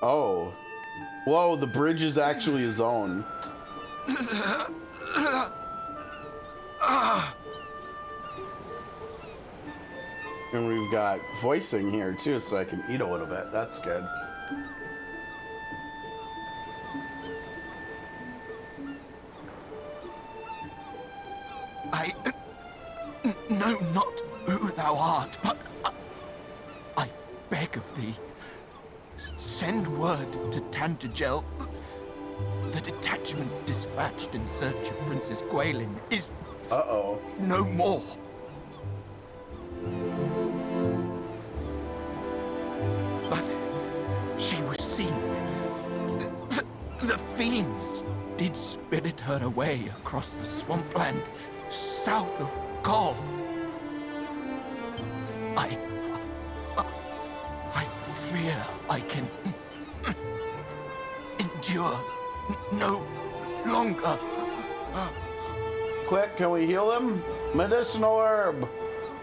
Oh. Whoa, the bridge is actually his own. And we've got voicing here too, so I can eat a little bit. That's good. I know not who thou art, but I beg of thee, send word to Tantagel. The detachment dispatched in search of Princess Gwaelin is no more. But she was seen. The fiends did spirit her away across the swampland south of Kol. I fear I can endure no longer. Quick, can we heal him? Medicinal herb.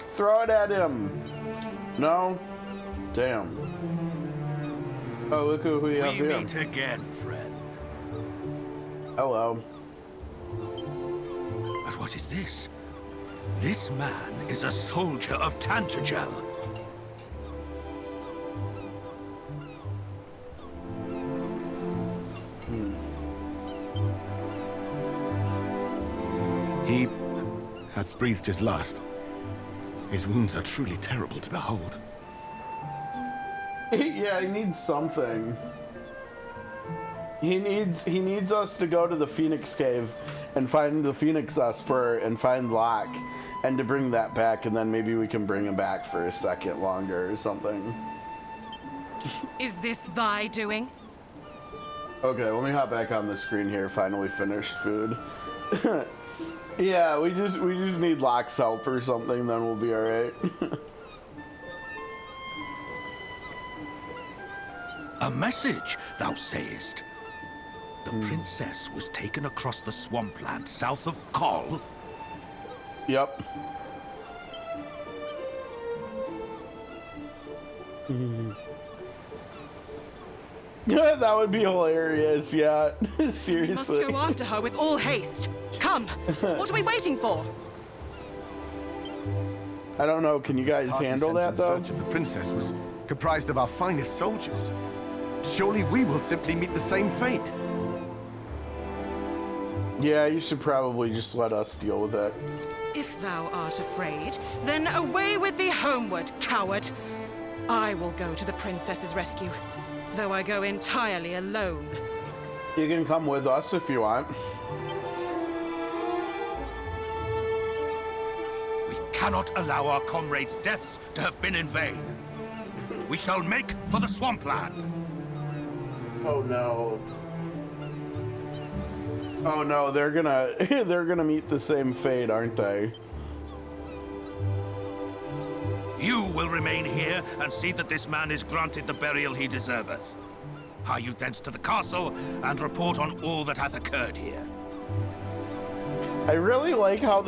Throw it at him. No? Damn. Oh, look who we have here. We meet again, friend. Hello. But what is this? This man is a soldier of Tantagel. He hath breathed his last. His wounds are truly terrible to behold. Yeah, he needs something. He needs us to go to the Phoenix Cave and find the Phoenix Esper and find Locke and to bring that back, and then maybe we can bring him back for a second longer or something. Is this thy doing? Okay, let me hop back on the screen here. Finally finished food. Yeah, we just need Locke's help or something, then we'll be alright. A message, thou sayest? The princess was taken across the swampland south of Kol? Yep. Yeah, that would be hilarious, yeah. Seriously. We must go after her with all haste. Come, what are we waiting for? I don't know, can you guys handle that though? The search of the princess was comprised of our finest soldiers. Surely we will simply meet the same fate. Yeah, you should probably just let us deal with it. If thou art afraid, then away with thee homeward, coward. I will go to the princess's rescue, though I go entirely alone. You can come with us if you want. We cannot allow our comrades' deaths to have been in vain. We shall make for the swampland. Oh no. Oh no, they're gonna meet the same fate, aren't they? You will remain here and see that this man is granted the burial he deserveth. Hie you thence to the castle and report on all that hath occurred here. I really like how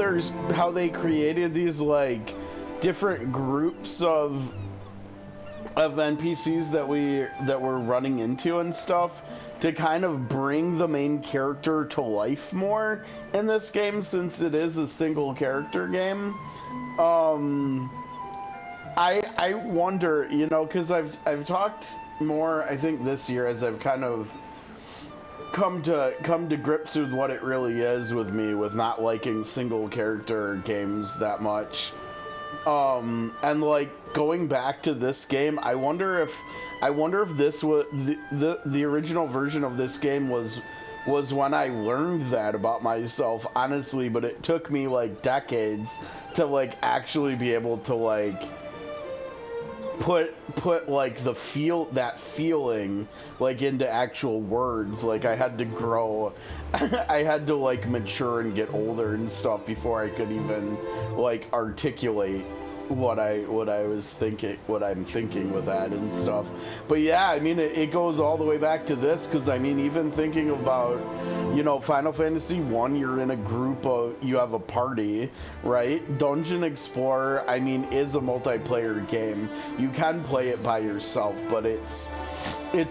they created these like different groups of NPCs that we're running into and stuff to kind of bring the main character to life more in this game, since it is a single character game. I wonder, you know, because I've talked more, I think, this year as I've kind of come to grips with what it really is with me with not liking single character games that much. And like going back to this game, I wonder if this was the original version of this game was when I learned that about myself, honestly, but it took me like decades to like actually be able to like put like that feeling like into actual words. Like I had to grow I had to like mature and get older and stuff before I could even like articulate what I was thinking, what I'm thinking with that and stuff. But yeah, I mean, it goes all the way back to this, because I mean, even thinking about, you know, Final Fantasy 1, you're in a group of, you have a party, right? Dungeon Explorer, I mean, is a multiplayer game. You can play it by yourself, but it's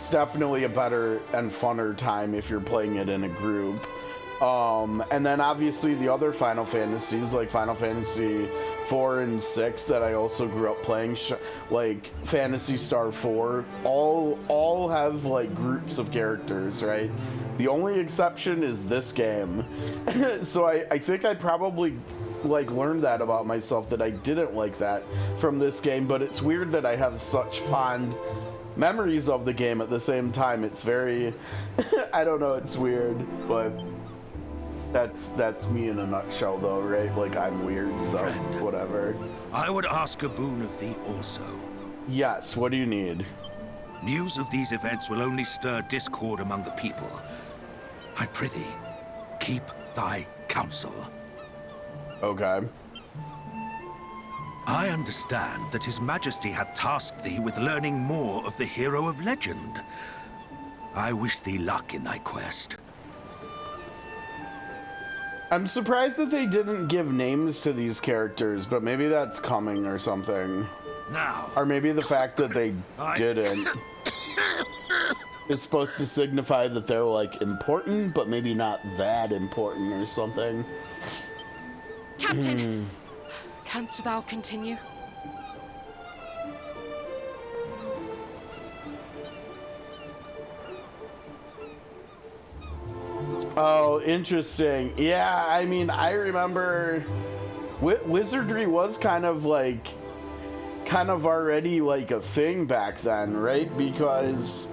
definitely a better and funner time if you're playing it in a group. And then obviously the other Final Fantasies, like Final Fantasy 4 and 6 that I also grew up playing, like Phantasy Star 4, all have like groups of characters, right? The only exception is this game. So I think I probably like learned that about myself, that I didn't like that from this game, but it's weird that I have such fond memories of the game at the same time. It's very, I don't know, it's weird, but that's me in a nutshell though, right? Like, I'm weird, so Friend, whatever. I would ask a boon of thee also. Yes, what do you need? News of these events will only stir discord among the people. I prithee, keep thy counsel. Okay. I understand that His Majesty had tasked thee with learning more of the hero of legend. I wish thee luck in thy quest. I'm surprised that they didn't give names to these characters, but maybe that's coming or something. Now, Or maybe the fact that they didn't is supposed to signify that they're like important, but maybe not that important or something. Captain, canst thou continue? Oh, interesting. Yeah, I mean, I remember wizardry was kind of already like a thing back then, right? Because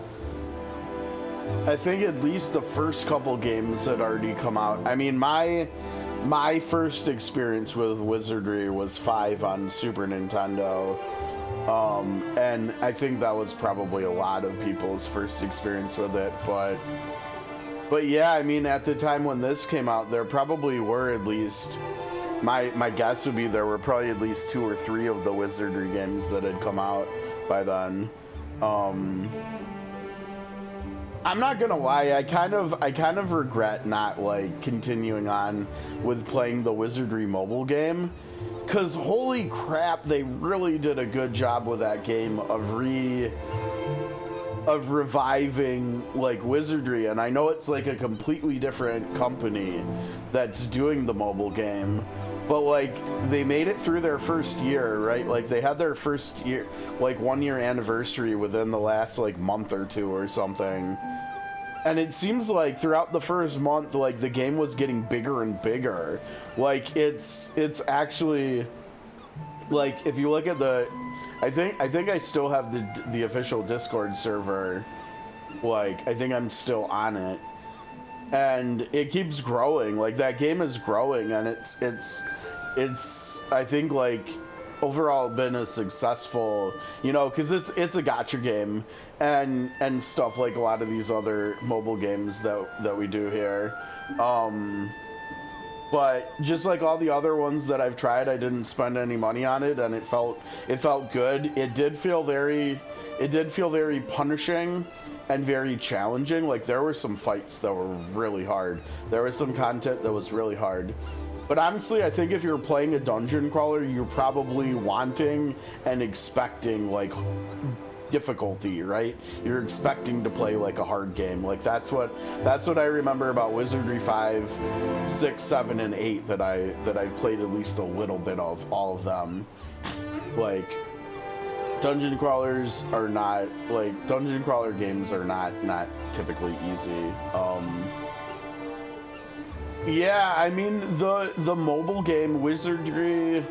I think at least the first couple games had already come out. I mean, my first experience with wizardry was 5 on Super Nintendo. And I think that was probably a lot of people's first experience with it, but yeah, I mean, at the time when this came out, there probably were at least, my guess would be there were probably at least 2 or 3 of the wizardry games that had come out by then. I'm not gonna lie, I kind of regret not like continuing on with playing the wizardry mobile game, because holy crap, they really did a good job with that game of reviving like wizardry. And I know it's like a completely different company that's doing the mobile game, but like they made it through their first year, right? Like they had their first year, like 1-year anniversary within the last like month or 2 or something. And it seems like throughout the first month, like the game was getting bigger and bigger. Like it's actually, like if you look at the, I think I still have the official Discord server. Like I think I'm still on it, and it keeps growing. Like that game is growing, and it's I think like overall been a successful, you know, because it's a gacha game and stuff like a lot of these other mobile games that we do here. But just like all the other ones that I've tried, I didn't spend any money on it, and it felt good. It did feel very punishing and very challenging. Like there were some fights that were really hard. There was some content that was really hard. But honestly, I think if you're playing a dungeon crawler, you're probably wanting and expecting like difficulty, right? You're expecting to play like a hard game. Like that's what I remember about Wizardry 5, 6, 7, and 8 that I've played at least a little bit of all of them. Like dungeon crawler games are not typically easy. Yeah, I mean the mobile game Wizardry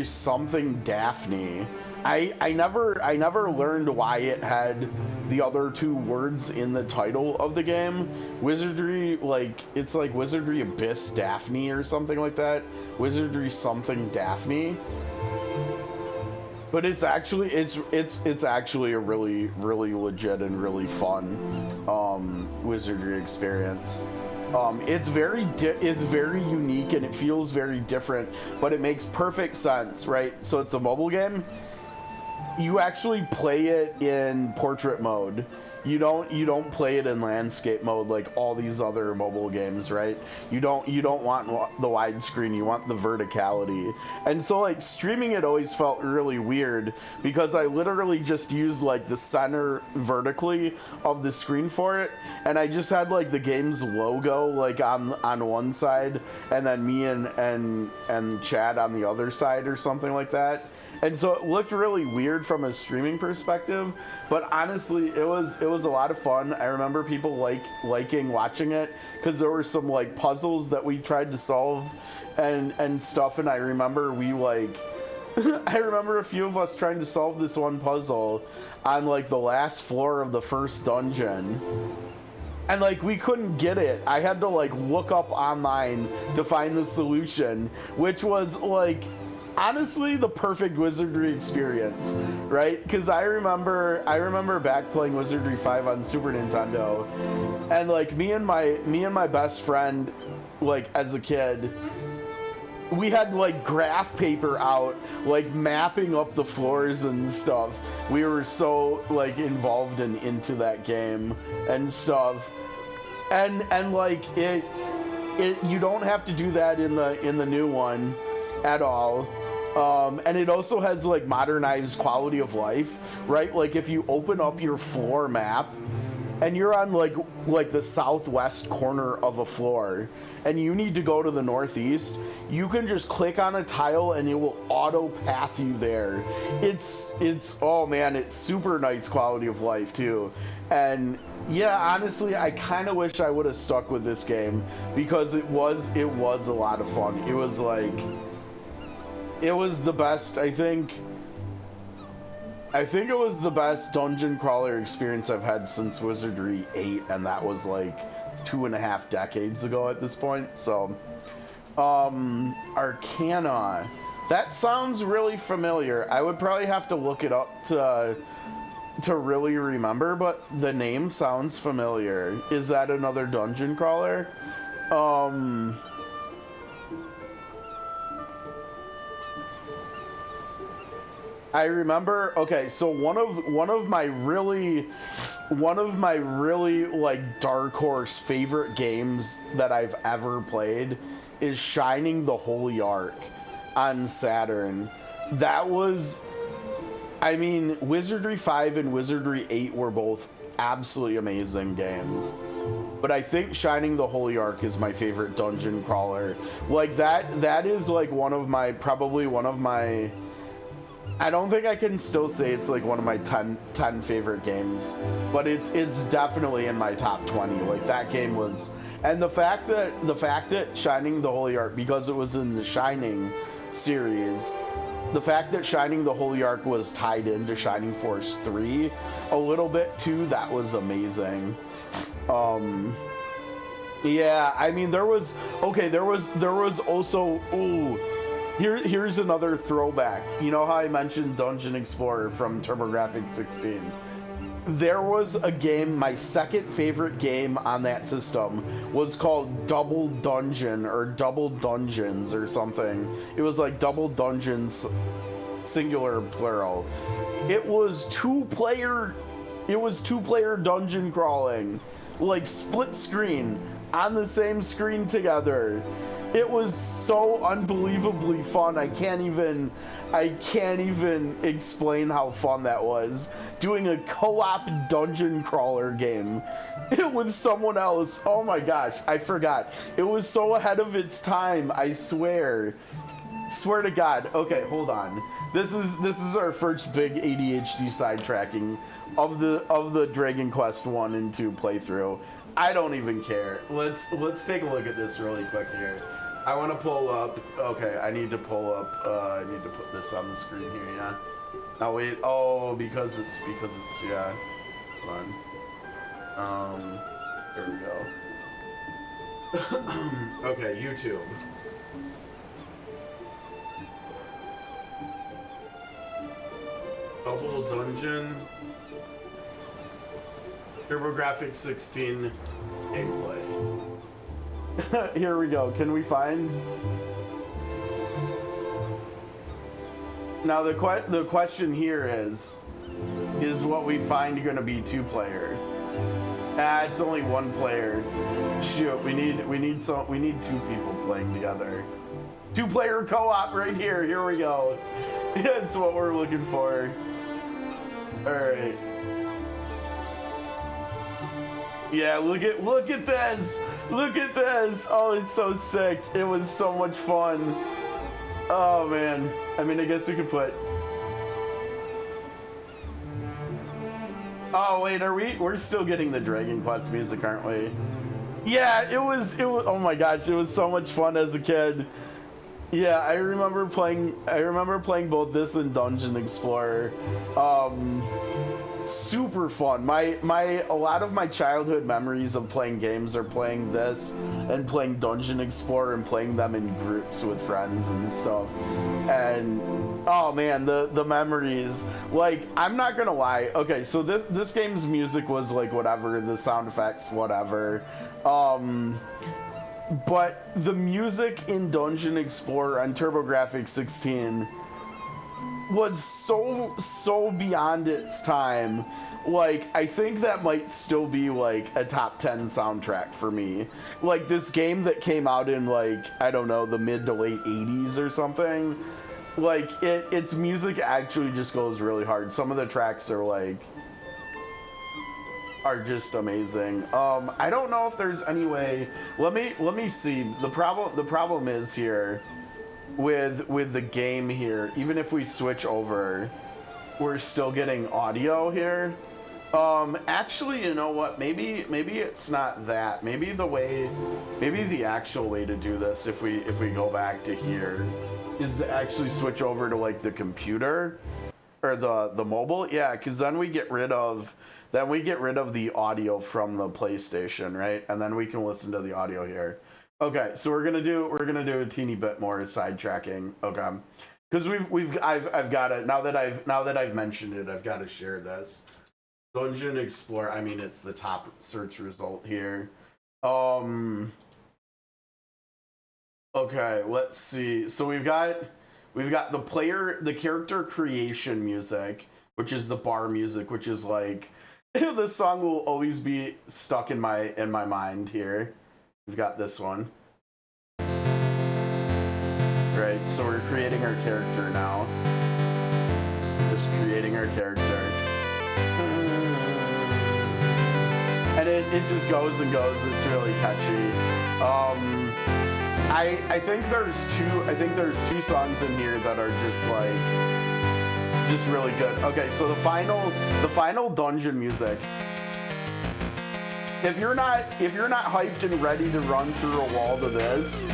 something Daphne. I never learned why it had the other 2 words in the title of the game. Wizardry, like it's like Wizardry Abyss Daphne or something like that. Wizardry something Daphne. But it's actually a really legit and really fun wizardry experience. It's very unique and it feels very different, but it makes perfect sense, right? So it's a mobile game. You actually play it in portrait mode. You don't play it in landscape mode like all these other mobile games, right? You don't want the widescreen, you want the verticality. And so like streaming it always felt really weird because I literally just used like the center vertically of the screen for it, and I just had like the game's logo like on one side and then me and Chad on the other side or something like that. And so it looked really weird from a streaming perspective, but honestly, it was a lot of fun. I remember people liking watching it because there were some like puzzles that we tried to solve and stuff. And I remember I remember a few of us trying to solve this one puzzle on like the last floor of the first dungeon. And like we couldn't get it. I had to like look up online to find the solution, which was like honestly the perfect wizardry experience, right? Because I remember back playing Wizardry 5 on Super Nintendo, and like me and my best friend, like as a kid, we had like graph paper out, like mapping up the floors and stuff. We were so like involved and into that game and stuff, and like it you don't have to do that in the new one at all. And it also has like modernized quality of life, right? Like if you open up your floor map and you're on like the southwest corner of a floor and you need to go to the northeast, you can just click on a tile and it will auto path you there. It's oh man, it's super nice quality of life too. And yeah, honestly, I kind of wish I would have stuck with this game because it was a lot of fun. It was like, it was the best, I think it was the best dungeon crawler experience I've had since Wizardry 8, and that was like 2.5 decades ago at this point. So, Arcana. That sounds really familiar. I would probably have to look it up to really remember, but the name sounds familiar. Is that another dungeon crawler? I remember, okay, so one of my really like dark horse favorite games that I've ever played is Shining the Holy Ark on Saturn. That was, I mean, Wizardry 5 and Wizardry 8 were both absolutely amazing games, but I think Shining the Holy Ark is my favorite dungeon crawler. Like that is like probably one of my, I don't think I can still say it's like one of my 10 favorite games, but it's definitely in my top 20. Like that game was, and the fact that Shining the Holy Ark, because it was in the Shining series, the fact that Shining the Holy Ark was tied into Shining Force 3 a little bit too, that was amazing. Yeah, I mean there was also, ooh, here's another throwback. You know how I mentioned Dungeon Explorer from TurboGrafx 16? There was a game, my second favorite game on that system was called Double Dungeon or Double Dungeons or something. It was like Double Dungeons, singular plural. It was two-player dungeon crawling, like split screen on the same screen together. It was so unbelievably fun. I can't even explain how fun that was. Doing a co-op dungeon crawler game with someone else. Oh my gosh, I forgot. It was so ahead of its time, I swear. Swear to God. Okay, hold on. This is our first big ADHD sidetracking of the Dragon Quest 1 and 2 playthrough. I don't even care. Let's take a look at this really quick here. I want to pull up. Okay, I need to pull up. I need to put this on the screen here. Yeah. Now wait. Oh, because it's yeah. Hold on. There we go. Okay, YouTube. Double Dungeon. TurboGrafx 16 gameplay. Here we go. Can we find? Now the question here is what we find going to be 2-player? Ah, it's only 1 player. Shoot, we need 2 people playing together. 2-player co-op right here. Here we go. It's what we're looking for. All right. Yeah, look at this. Look at this. Oh, it's so sick. It was so much fun. Oh man. I mean, I guess we could put. Oh wait, we're still getting the Dragon Quest music, aren't we? Yeah, it was oh my gosh, it was so much fun as a kid. Yeah, I remember playing both this and Dungeon Explorer. Super fun. A lot of my childhood memories of playing games are playing this and playing Dungeon Explorer and playing them in groups with friends and stuff. And oh man, the memories. Like, I'm not gonna lie. Okay, so this game's music was like whatever, the sound effects, whatever. But the music in Dungeon Explorer on TurboGrafx 16 was so beyond its time. Like, I think that might still be like a top 10 soundtrack for me. Like, this game that came out in, like, I don't know, the mid to late 80s or something. Like, its music actually just goes really hard. Some of the tracks are just amazing. I don't know if there's any way. Let me see. The problem is here with the game here. Even if we switch over, we're still getting audio here. Actually, you know what? Maybe it's not that. Maybe the actual way to do this, if we go back to here, is to actually switch over to like the computer or the mobile. Yeah, because then we get rid of the audio from the PlayStation, right? And then we can listen to the audio here. Okay, so we're gonna do a teeny bit more sidetracking. Okay, because I've got it now that I've mentioned it. I've got to share this. Dungeon Explorer. I mean, it's the top search result here. Okay, let's see. So we've got the character creation music, which is the bar music, which is like this song will always be stuck in my mind here. We've got this one. Right, so we're creating our character now. Just creating our character. And it just goes and goes. It's really catchy. I think there's two songs in here that are just really good. Okay, so the final dungeon music. If you're not hyped and ready to run through a wall to this,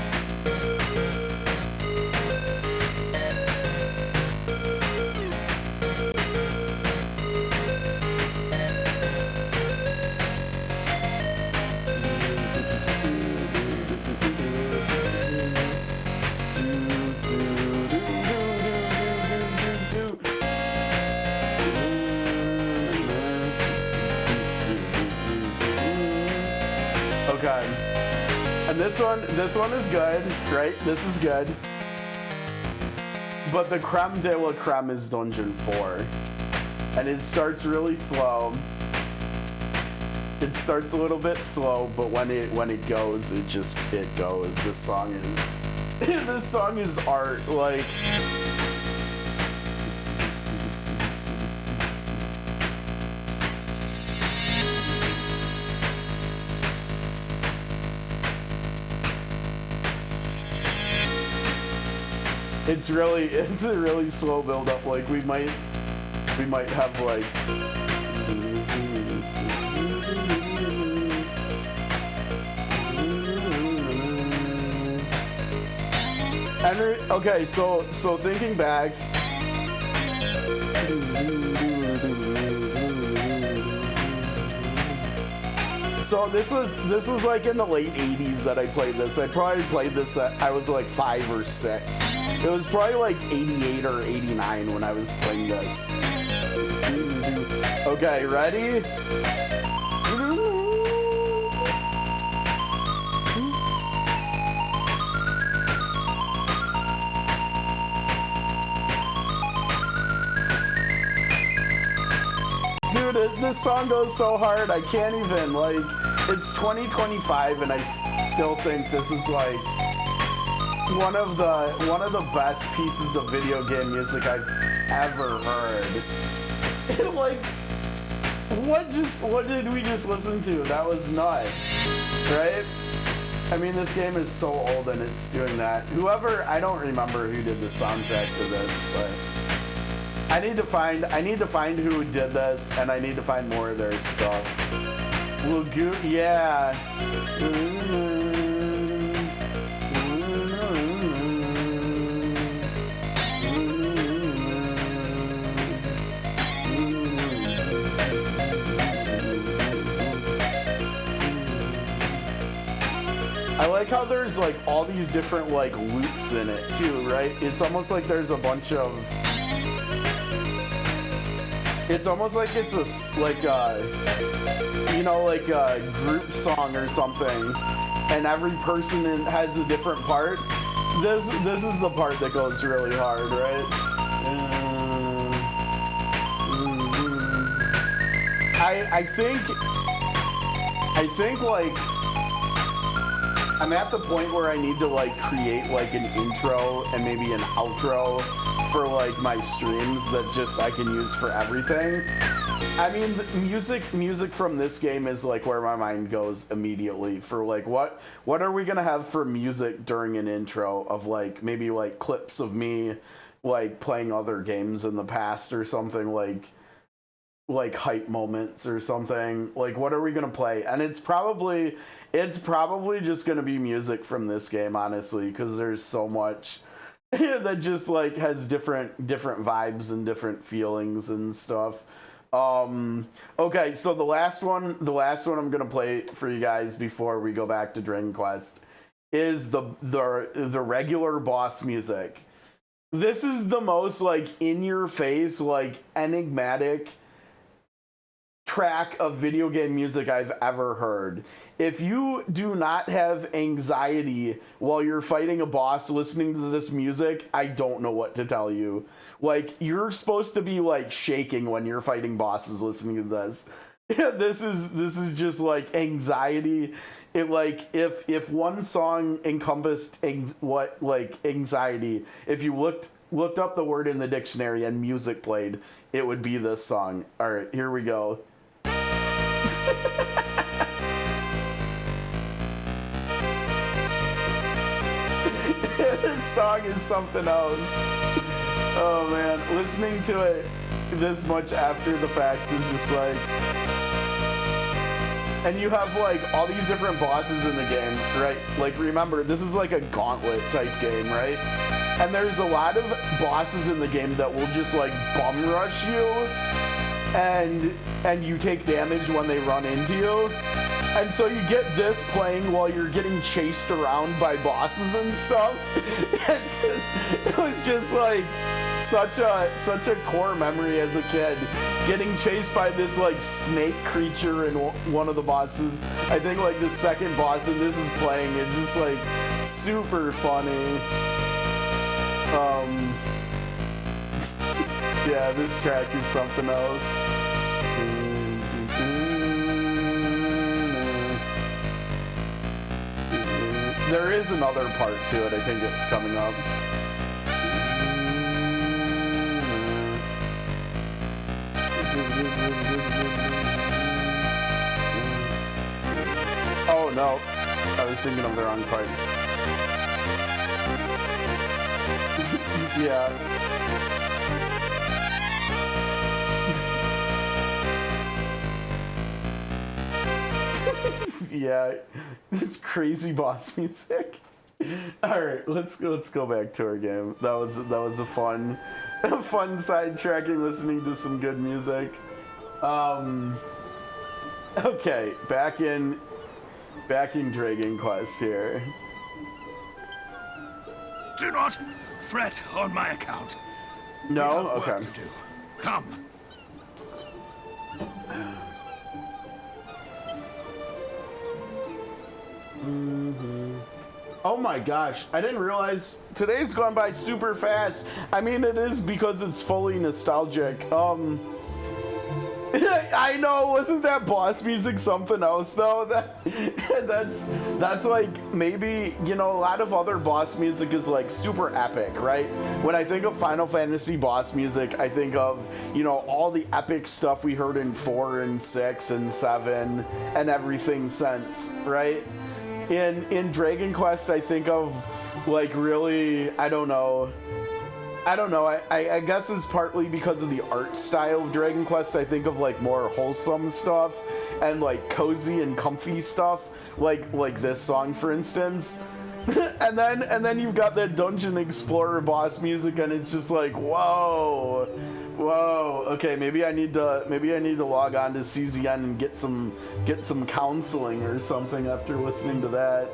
and this one is good, right? This is good. But the creme de la creme is Dungeon 4. And it starts really slow. It starts a little bit slow, but when it goes, it goes. This song is art, like. It's a really slow build up. Like we might have like. And okay, so thinking back. So this was like in the late 80s that I played this. I probably played this I was like 5 or 6. It was probably like 88 or 89 when I was playing this. Okay, ready? Dude, this song goes so hard, I can't even, like, it's 2025 and I still think this is like one of the best pieces of video game music I've ever heard. Like, what did we just listen to? That was nuts, right? I mean, this game is so old and it's doing that. Whoever, I don't remember who did the soundtrack to this, but I need to find who did this, and I need to find more of their stuff. Yeah. I like how there's like all these different like loops in it too, right? It's almost like there's a bunch of. It's almost like it's you know, like a group song or something, and every person has a different part. This is the part that goes really hard, right? I think like. I'm at the point where I need to like create like an intro and maybe an outro for like my streams that just I can use for everything. I mean, music from this game is like where my mind goes immediately for like what are we gonna have for music during an intro of like maybe like clips of me like playing other games in the past or something, like hype moments or something. Like, what are we gonna play? And it's probably just gonna be music from this game, honestly, because there's so much that just like has different vibes and different feelings and stuff. Okay, so the last one I'm gonna play for you guys before we go back to Dragon Quest is the regular boss music. This is the most like in your face, like enigmatic track of video game music I've ever heard. If you do not have anxiety while you're fighting a boss listening to this music, I don't know what to tell you. Like, you're supposed to be like shaking when you're fighting bosses listening to this. This is just like anxiety. It like if one song encompassed anxiety, if you looked up the word in the dictionary and music played, it would be this song. All right, here we go. This song is something else. Oh man, listening to it this much after the fact is just like. And you have like all these different bosses in the game, right? Like, remember, this is like a gauntlet type game, right? And there's a lot of bosses in the game that will just like bum rush you, and you take damage when they run into you. And so you get this playing while you're getting chased around by bosses and stuff. It was just like such a core memory as a kid, getting chased by this like snake creature in one of the bosses. I think like the second boss, and this is playing. It's just like super funny. Yeah, this track is something else. There is another part to it. I think it's coming up. Oh no, I was thinking of the wrong part. Yeah. Yeah, this crazy boss music. All right, let's go back to our game. That was a fun sidetracking, listening to some good music. Okay, back in Dragon Quest here. Do not fret on my account. No, We have okay. work to do. Come. Oh my gosh, I didn't realize today's gone by super fast. I mean, it is because it's fully nostalgic. I know, wasn't that boss music something else though? That's like, maybe, you know, a lot of other boss music is like super epic, right? When I think of Final Fantasy boss music, I think of, you know, all the epic stuff we heard in 4 and 6 and 7 and everything since, right? In Dragon Quest, I think of like really, I don't know. I guess it's partly because of the art style of Dragon Quest. I think of like more wholesome stuff and like cozy and comfy stuff, like this song, for instance. and then you've got that Dungeon Explorer boss music, and it's just like, whoa. Okay, maybe I need to log on to CZN and get some counseling or something after listening to that.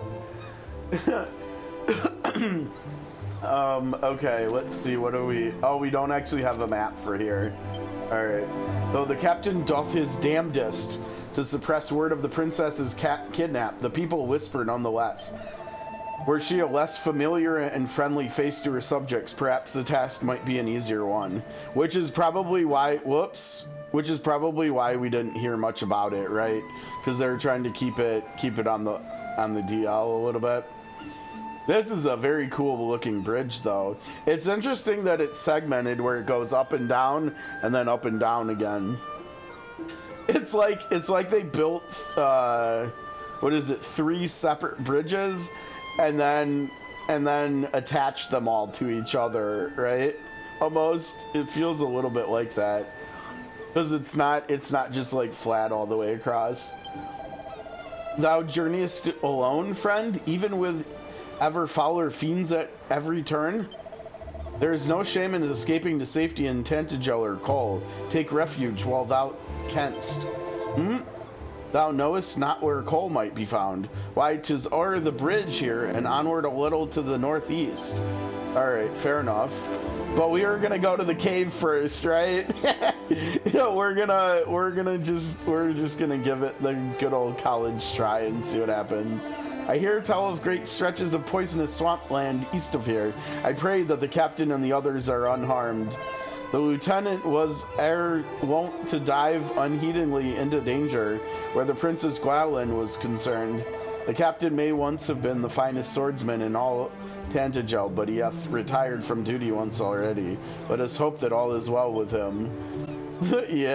Okay, let's see, what do we... Oh, we don't actually have a map for here. Alright. Though the captain doth his damnedest to suppress word of the princess's kidnap, the people whisper nonetheless. Were she a less familiar and friendly face to her subjects, perhaps the task might be an easier one. Which is probably why... Whoops. Which is probably why we didn't hear much about it, right? Because they're trying to keep it on the DL a little bit. This is a very cool looking bridge though. It's interesting that it's segmented where it goes up and down and then up and down again. It's like they built what is it, 3 separate bridges and then attached them all to each other, right? Almost. It feels a little bit like that. Because it's not just like flat all the way across. Thou journeyest alone, friend, even with ever fouler fiends at every turn? There is no shame in escaping to safety in Tantagel or Cole. Take refuge while thou canst. Thou knowest not where Cole might be found. Why, 'tis o'er the bridge here and onward a little to the northeast. Alright, fair enough. But we are gonna go to the cave first, right? You know, we're just gonna give it the good old college try and see what happens. I hear tell of great stretches of poisonous swampland east of here. I pray that the captain and the others are unharmed. The lieutenant was wont to dive unheedingly into danger where the Princess Gwalin was concerned. The captain may once have been the finest swordsman in all Tantagel, but he hath retired from duty once already. Let us hope that all is well with him. Yeah.